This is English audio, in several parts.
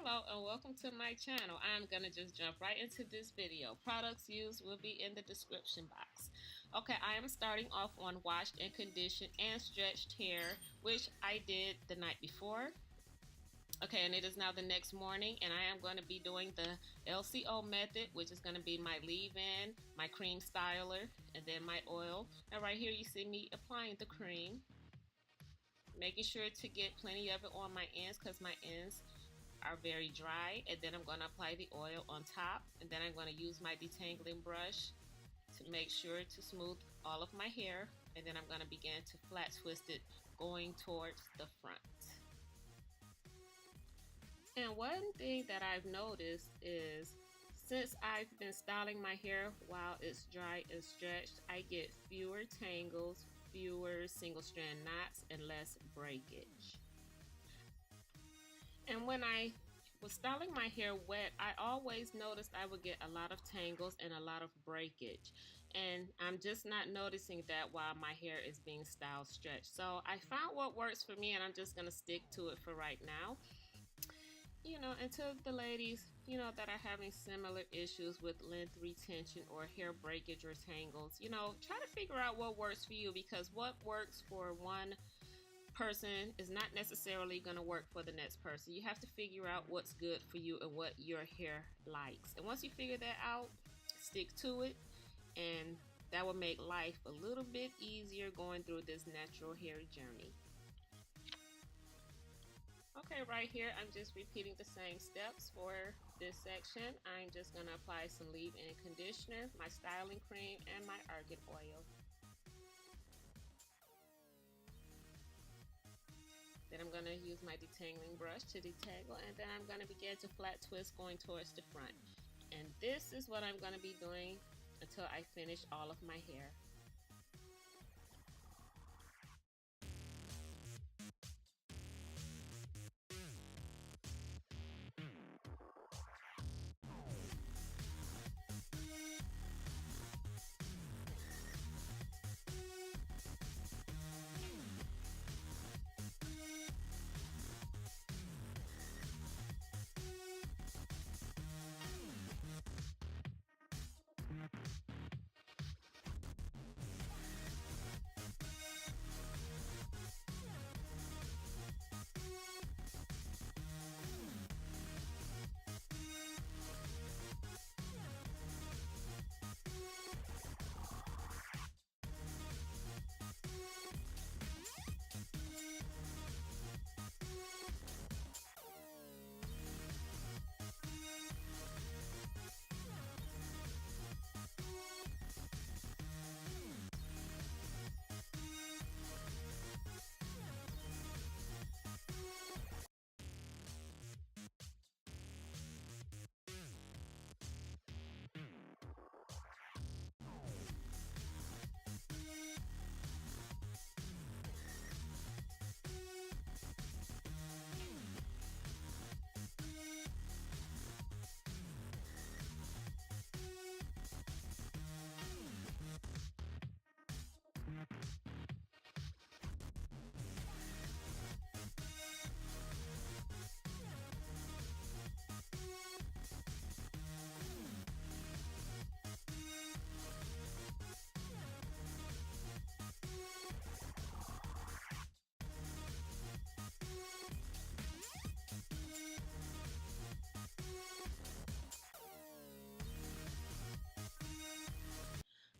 Hello and welcome to my channel. I'm gonna just jump right into this video. Products used will be in the description box. Okay, I am starting off on washed and conditioned and stretched hair, which I did the night before. Okay, and it is now the next morning, and I am going to be doing the LCO method, which is going to be my leave-in, my cream styler, and then my oil. And right here you see me applying the cream, making sure to get plenty of it on my ends because my ends are very dry. And then I'm going to apply the oil on top, and then I'm going to use my detangling brush to make sure to smooth all of my hair, and then I'm going to begin to flat twist it going towards the front. And one thing that I've noticed is since I've been styling my hair while it's dry and stretched, I get fewer tangles, fewer single strand knots, and less breakage. And when I was styling my hair wet, I always noticed I would get a lot of tangles and a lot of breakage. And I'm just not noticing that while my hair is being styled stretched. So I found what works for me, and I'm just going to stick to it for right now. And to the ladies, that are having similar issues with length retention or hair breakage or tangles, try to figure out what works for you, because what works for one person is not necessarily going to work for the next person. You have to figure out what's good for you and what your hair likes. And once you figure that out, stick to it, and that will make life a little bit easier going through this natural hair journey. Okay, right here I'm just repeating the same steps for this section. I'm just going to apply some leave-in conditioner, my styling cream, and my argan oil. Then I'm going to use my detangling brush to detangle, and then I'm going to begin to flat twist going towards the front. And this is what I'm going to be doing until I finish all of my hair.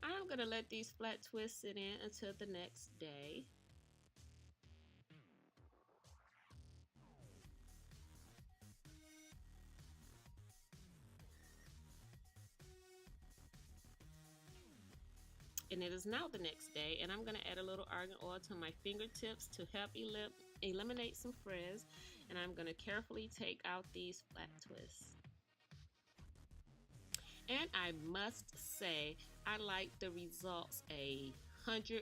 I'm going to let these flat twists sit in until the next day. And it is now the next day, and I'm going to add a little argan oil to my fingertips to help eliminate some frizz, and I'm going to carefully take out these flat twists. And I must say, I like the results 100%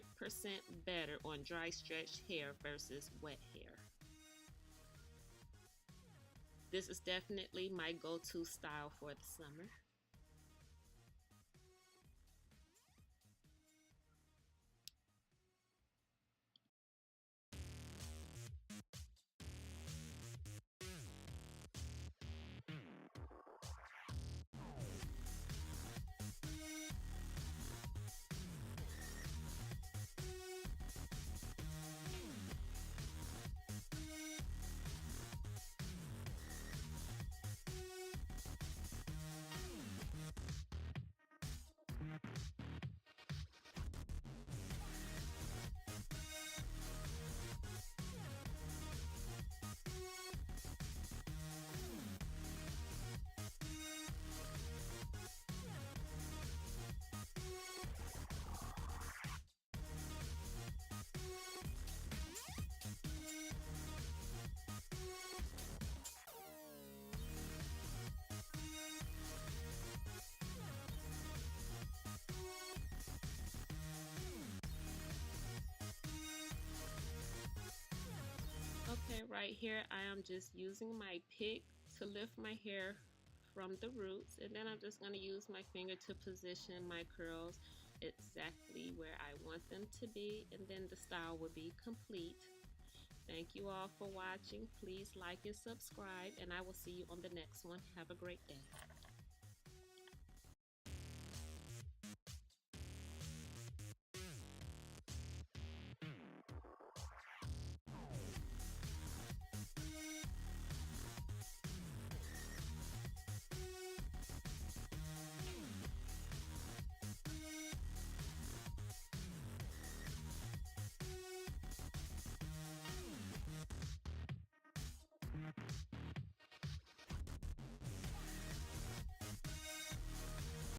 better on dry stretched hair versus wet hair. This is definitely my go-to style for the summer. right here, I am just using my pick to lift my hair from the roots, and then I'm just going to use my finger to position my curls exactly where I want them to be, and then the style will be complete. Thank you all for watching. Please like and subscribe, and I will see you on the next one. Have a great day.